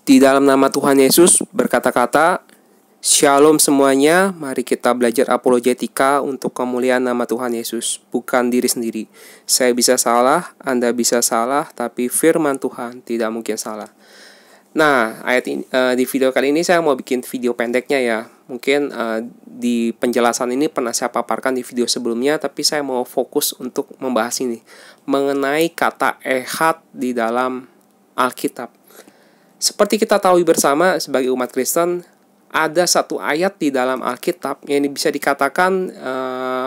Di dalam nama Tuhan Yesus berkata-kata, Shalom semuanya, mari kita belajar apologetika untuk kemuliaan nama Tuhan Yesus, bukan diri sendiri. Saya bisa salah, Anda bisa salah, tapi firman Tuhan tidak mungkin salah. Nah, ayat ini, di video kali ini saya mau bikin video pendeknya ya. Mungkin di penjelasan ini pernah saya paparkan di video sebelumnya, tapi saya mau fokus untuk membahas ini mengenai kata ehad di dalam Alkitab. Seperti kita tahu bersama sebagai umat Kristen, ada satu ayat di dalam Alkitab yang bisa dikatakan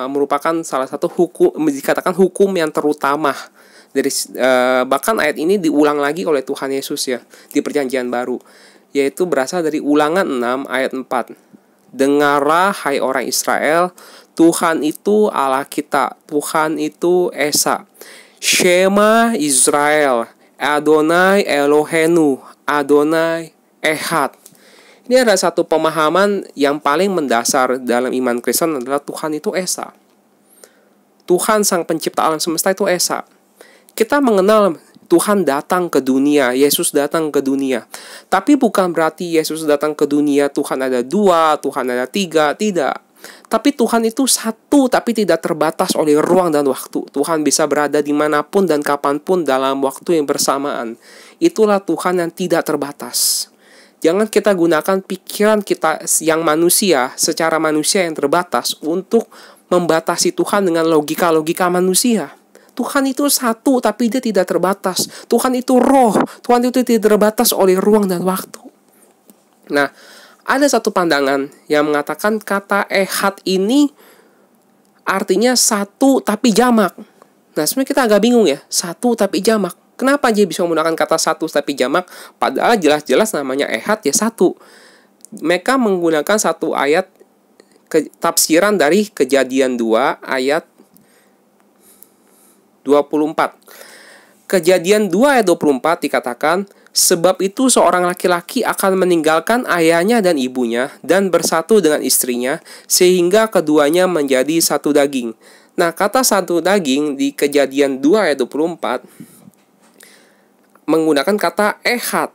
merupakan salah satu hukum yang terutama dari bahkan ayat ini diulang lagi oleh Tuhan Yesus ya di Perjanjian Baru, yaitu berasal dari Ulangan 6 ayat 4. Dengarlah hai orang Israel, Tuhan itu Allah kita, Tuhan itu Esa. Shema Israel, Adonai Elohenu, Adonai Ehad. Ini adalah satu pemahaman yang paling mendasar dalam iman Kristen adalah Tuhan itu Esa. Tuhan sang pencipta alam semesta itu Esa. Kita mengenal Tuhan datang ke dunia, Yesus datang ke dunia. Tapi bukan berarti Yesus datang ke dunia Tuhan ada 2, Tuhan ada 3, tidak. Tapi Tuhan itu satu, tapi tidak terbatas oleh ruang dan waktu. Tuhan bisa berada dimanapun dan kapanpun dalam waktu yang bersamaan. Itulah Tuhan yang tidak terbatas. Jangan kita gunakan pikiran kita yang manusia, secara manusia yang terbatas, untuk membatasi Tuhan dengan logika-logika manusia. Tuhan itu satu, tapi dia tidak terbatas. Tuhan itu roh, Tuhan itu tidak terbatas oleh ruang dan waktu. Nah, ada satu pandangan yang mengatakan kata ehad ini artinya satu tapi jamak. Nah, sebenarnya kita agak bingung ya, satu tapi jamak. Kenapa dia bisa menggunakan kata satu tapi jamak? Padahal jelas-jelas namanya ehad ya satu. Mereka menggunakan satu ayat tafsiran dari Kejadian 2 ayat 24. Kejadian 2 ayat 24 dikatakan, sebab itu seorang laki-laki akan meninggalkan ayahnya dan ibunya dan bersatu dengan istrinya sehingga keduanya menjadi satu daging. Nah, kata satu daging di Kejadian 2 ayat 24 menggunakan kata ehad.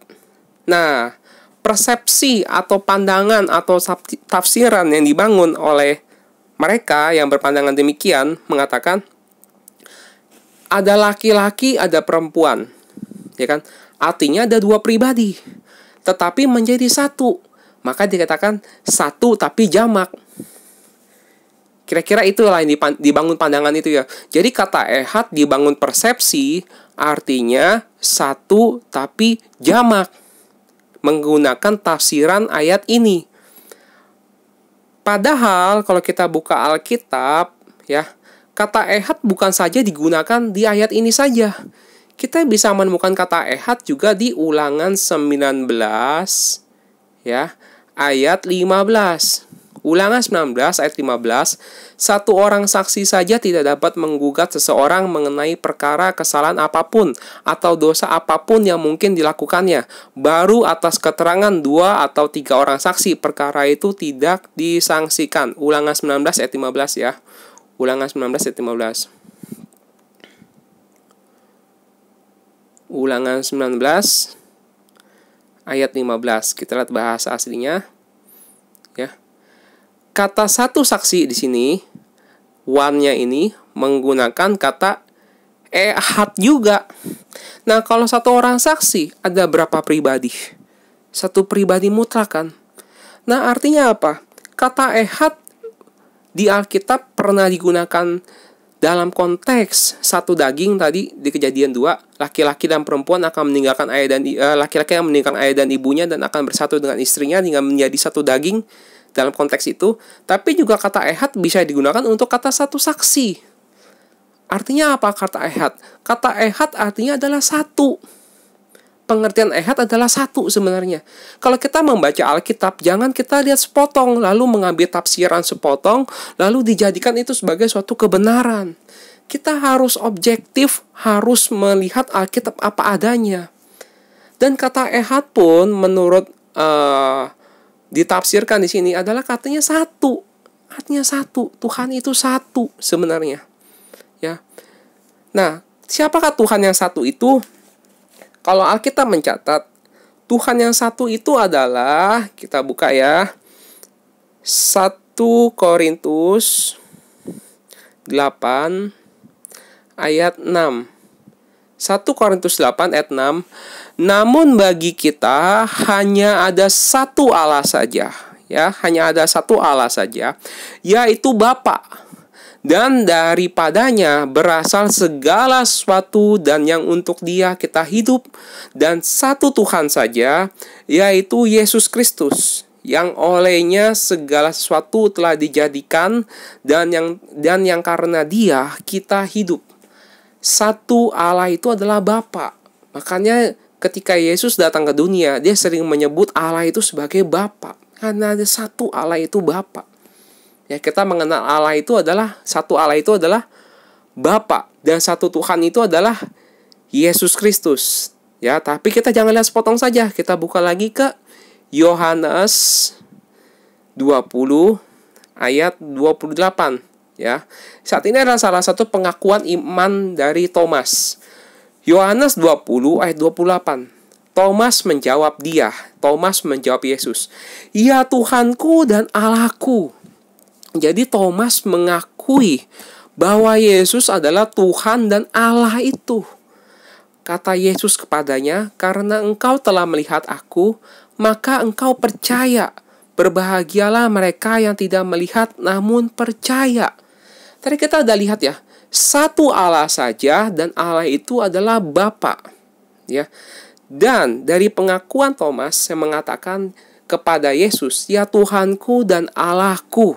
Nah, persepsi atau pandangan atau tafsiran yang dibangun oleh mereka yang berpandangan demikian mengatakan ada laki-laki, ada perempuan, ya kan? Artinya ada 2 pribadi, tetapi menjadi satu. Maka dikatakan satu tapi jamak. Kira-kira itulah yang dibangun pandangan itu ya. Jadi kata ehad dibangun persepsi, artinya satu tapi jamak. Menggunakan tafsiran ayat ini. Padahal kalau kita buka Alkitab, ya, kata ehad bukan saja digunakan di ayat ini saja. Kita bisa menemukan kata ehad juga di Ulangan 19 ya, ayat 15. Ulangan 19 ayat 15, satu orang saksi saja tidak dapat menggugat seseorang mengenai perkara kesalahan apapun atau dosa apapun yang mungkin dilakukannya. Baru atas keterangan 2 atau 3 orang saksi perkara itu tidak disangsikan. Ulangan 19 ayat 15 ya. Ulangan 19 ayat 15. Ulangan 19 ayat 15. Kita lihat bahasa aslinya. Ya. Kata satu saksi di sini, one-nya ini menggunakan kata ehad juga. Nah, kalau satu orang saksi, ada berapa pribadi? Satu pribadi mutlak kan? Nah, artinya apa? Kata ehad di Alkitab pernah digunakan dalam konteks satu daging tadi di Kejadian 2, laki-laki dan perempuan akan meninggalkan ayah dan laki-laki yang meninggalkan ayah dan ibunya dan akan bersatu dengan istrinya hingga menjadi satu daging dalam konteks itu. Tapi juga kata ehad bisa digunakan untuk kata satu saksi. Artinya apa kata ehad? Kata ehad artinya adalah satu. Pengertian ehad adalah satu sebenarnya. Kalau kita membaca Alkitab, jangan kita lihat sepotong, lalu mengambil tafsiran sepotong, lalu dijadikan itu sebagai suatu kebenaran. Kita harus objektif, harus melihat Alkitab apa adanya. Dan kata ehad pun menurut ditafsirkan di sini adalah katanya satu. Artinya satu. Tuhan itu satu sebenarnya. Ya. Nah, siapakah Tuhan yang satu itu? Kalau Alkitab mencatat, Tuhan yang satu itu adalah, kita buka ya, 1 Korintus 8 ayat 6. 1 Korintus 8 ayat 6. Namun bagi kita hanya ada satu Allah saja, ya, hanya ada satu Allah saja, yaitu Bapa. Dan daripadanya berasal segala sesuatu dan yang untuk Dia kita hidup, dan satu Tuhan saja, yaitu Yesus Kristus, yang olehnya segala sesuatu telah dijadikan dan yang karena Dia kita hidup. Satu Allah itu adalah Bapa. Makanya ketika Yesus datang ke dunia, Dia sering menyebut Allah itu sebagai Bapa, karena ada satu Allah itu Bapa. Ya, kita mengenal Allah itu adalah satu Allah itu adalah Bapa, dan satu Tuhan itu adalah Yesus Kristus. Ya, tapi kita jangan lihat sepotong saja. Kita buka lagi ke Yohanes 20 ayat 28, ya. Saat ini adalah salah satu pengakuan iman dari Thomas. Yohanes 20 ayat 28. Thomas menjawab Yesus, "Ya Tuhanku dan Allahku." Jadi Thomas mengakui bahwa Yesus adalah Tuhan dan Allah itu. Kata Yesus kepadanya, "Karena engkau telah melihat aku, maka engkau percaya. Berbahagialah mereka yang tidak melihat namun percaya." Tadi kita udah lihat ya, satu Allah saja dan Allah itu adalah Bapa. Ya. Dan dari pengakuan Thomas yang mengatakan kepada Yesus, "Ya Tuhanku dan Allahku."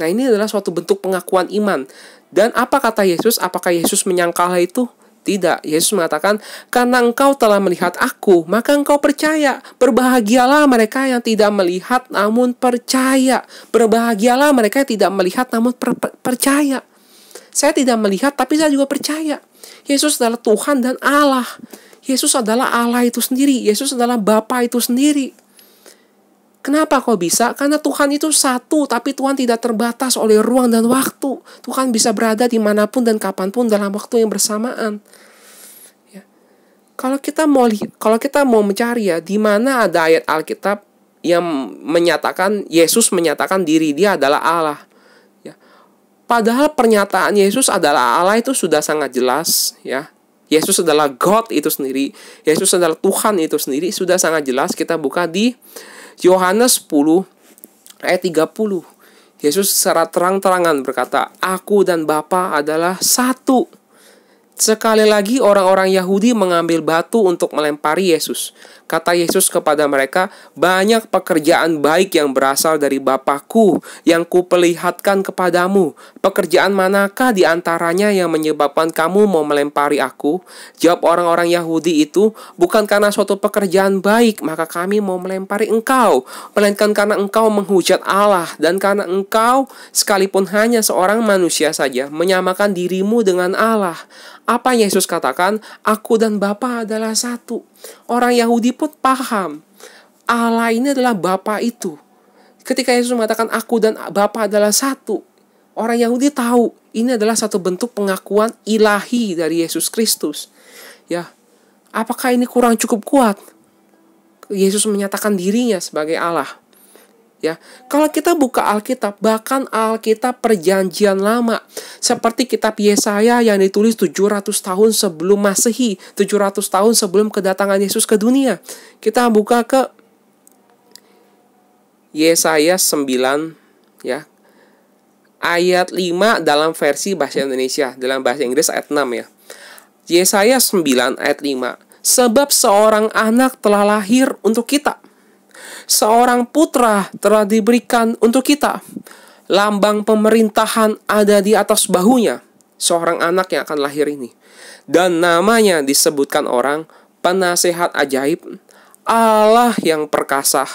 Nah, ini adalah suatu bentuk pengakuan iman. Dan apa kata Yesus? Apakah Yesus menyangkal hal itu? Tidak. Yesus mengatakan, "Karena engkau telah melihat aku, maka engkau percaya. Berbahagialah mereka yang tidak melihat namun percaya." Berbahagialah mereka yang tidak melihat namun percaya. Saya tidak melihat tapi saya juga percaya. Yesus adalah Tuhan dan Allah. Yesus adalah Allah itu sendiri. Yesus adalah Bapa itu sendiri. Kenapa kok bisa? Karena Tuhan itu satu, tapi Tuhan tidak terbatas oleh ruang dan waktu. Tuhan bisa berada dimanapun dan kapanpun dalam waktu yang bersamaan. Ya. Kalau kita mau mencari ya, di mana ada ayat Alkitab yang menyatakan Yesus menyatakan diri Dia adalah Allah. Ya. Padahal pernyataan Yesus adalah Allah itu sudah sangat jelas. Ya. Yesus adalah God itu sendiri. Yesus adalah Tuhan itu sendiri. Sudah sangat jelas. Kita buka di Yohanes 10 ayat 30. Yesus secara terang-terangan berkata, "Aku dan Bapa adalah satu." Sekali lagi orang-orang Yahudi mengambil batu untuk melempari Yesus. Kata Yesus kepada mereka, "Banyak pekerjaan baik yang berasal dari Bapa-Ku yang kuperlihatkan kepadamu. Pekerjaan manakah di antaranya yang menyebabkan kamu mau melempari aku?" Jawab orang-orang Yahudi itu, "Bukan karena suatu pekerjaan baik maka kami mau melempari engkau, melainkan karena engkau menghujat Allah dan karena engkau sekalipun hanya seorang manusia saja menyamakan dirimu dengan Allah." Apa Yesus katakan? Aku dan Bapa adalah satu. Orang Yahudi pun paham Allah ini adalah Bapa itu. Ketika Yesus mengatakan aku dan Bapa adalah satu, orang Yahudi tahu ini adalah satu bentuk pengakuan ilahi dari Yesus Kristus. Ya, apakah ini kurang cukup kuat? Yesus menyatakan dirinya sebagai Allah. Ya, kalau kita buka Alkitab, bahkan Alkitab Perjanjian Lama, seperti kitab Yesaya yang ditulis 700 tahun sebelum Masehi, 700 tahun sebelum kedatangan Yesus ke dunia. Kita buka ke Yesaya 9 ya. Ayat 5 dalam versi bahasa Indonesia, dalam bahasa Inggris ayat 6 ya. Yesaya 9 ayat 5. "Sebab seorang anak telah lahir untuk kita, seorang putra telah diberikan untuk kita. Lambang pemerintahan ada di atas bahunya." Seorang anak yang akan lahir ini. "Dan namanya disebutkan orang Penasehat Ajaib, Allah yang perkasa."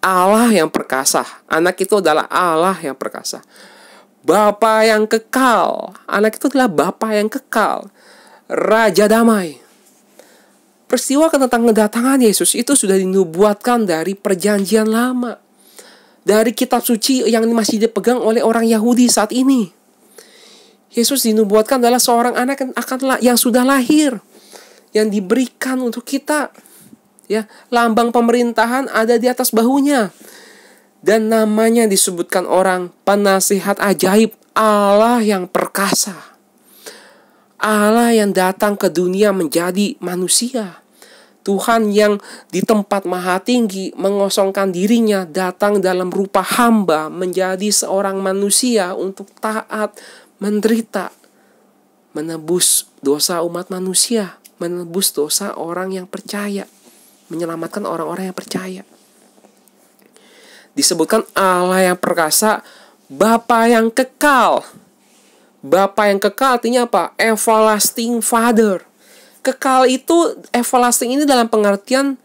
Allah yang perkasa. Anak itu adalah Allah yang perkasa. Bapa yang kekal. Anak itu adalah Bapa yang kekal. Raja damai. Peristiwa tentang kedatangan Yesus itu sudah dinubuatkan dari Perjanjian Lama, dari kitab suci yang masih dipegang oleh orang Yahudi saat ini. Yesus dinubuatkan adalah seorang anak yang sudah lahir, yang diberikan untuk kita. Ya, lambang pemerintahan ada di atas bahunya. Dan namanya disebutkan orang penasihat ajaib, Allah yang perkasa. Allah yang datang ke dunia menjadi manusia. Tuhan yang di tempat maha tinggi mengosongkan dirinya, datang dalam rupa hamba menjadi seorang manusia untuk taat, menderita, menebus dosa umat manusia, menebus dosa orang yang percaya, menyelamatkan orang-orang yang percaya. Disebutkan Allah yang perkasa, Bapa yang kekal. Bapa yang kekal artinya apa? Everlasting Father. Kekal itu, everlasting ini dalam pengertian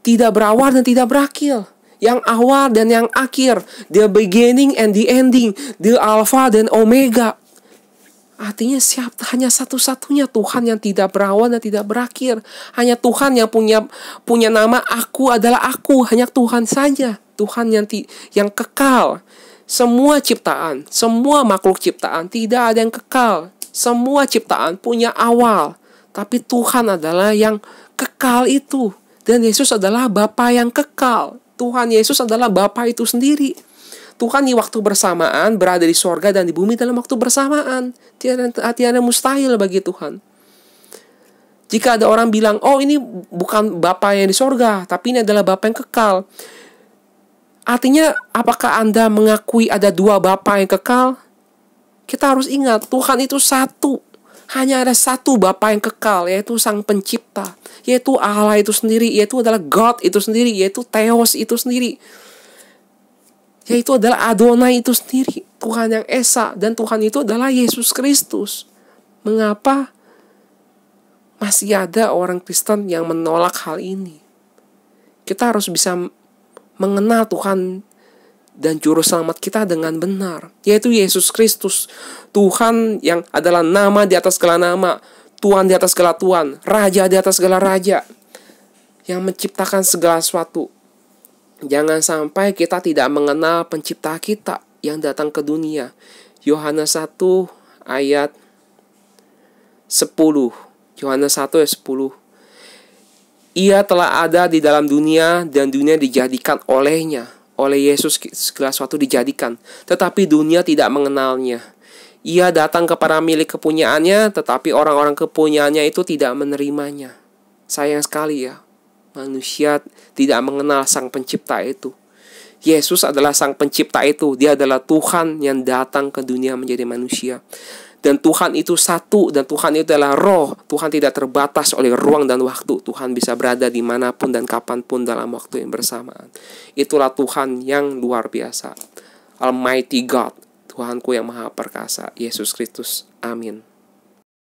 tidak berawal dan tidak berakhir. Yang awal dan yang akhir. The beginning and the ending. The Alpha dan Omega. Artinya hanya satu-satunya Tuhan yang tidak berawal dan tidak berakhir. Hanya Tuhan yang punya nama Aku adalah Aku. Hanya Tuhan saja. Tuhan yang kekal. Semua ciptaan, semua makhluk ciptaan tidak ada yang kekal. Semua ciptaan punya awal. Tapi Tuhan adalah yang kekal itu. Dan Yesus adalah Bapa yang kekal. Tuhan Yesus adalah Bapa itu sendiri. Tuhan di waktu bersamaan berada di sorga dan di bumi dalam waktu bersamaan. Tiada mustahil bagi Tuhan. Jika ada orang bilang, oh ini bukan Bapa yang di sorga, tapi ini adalah Bapa yang kekal. Artinya, apakah Anda mengakui ada dua Bapa yang kekal? Kita harus ingat, Tuhan itu satu. Hanya ada satu Bapa yang kekal, yaitu Sang Pencipta. Yaitu Allah itu sendiri, yaitu adalah God itu sendiri, yaitu Theos itu sendiri. Yaitu adalah Adonai itu sendiri, Tuhan yang Esa. Dan Tuhan itu adalah Yesus Kristus. Mengapa masih ada orang Kristen yang menolak hal ini? Kita harus bisa mengenal Tuhan dan juru selamat kita dengan benar, yaitu Yesus Kristus, Tuhan yang adalah nama di atas segala nama, Tuhan di atas segala Tuhan, Raja di atas segala Raja, yang menciptakan segala sesuatu. Jangan sampai kita tidak mengenal pencipta kita yang datang ke dunia. Yohanes 1 ayat 10. Yohanes 1 ayat 10. Ia telah ada di dalam dunia dan dunia dijadikan olehnya. Oleh Yesus segala sesuatu dijadikan. Tetapi dunia tidak mengenalnya. Ia datang kepada milik kepunyaannya, tetapi orang-orang kepunyaannya itu tidak menerimanya. Sayang sekali ya. Manusia tidak mengenal Sang Pencipta itu. Yesus adalah Sang Pencipta itu. Dia adalah Tuhan yang datang ke dunia menjadi manusia. Dan Tuhan itu satu, dan Tuhan itu adalah roh. Tuhan tidak terbatas oleh ruang dan waktu. Tuhan bisa berada dimanapun dan kapanpun dalam waktu yang bersamaan. Itulah Tuhan yang luar biasa. Almighty God, Tuhanku yang maha perkasa, Yesus Kristus. Amin.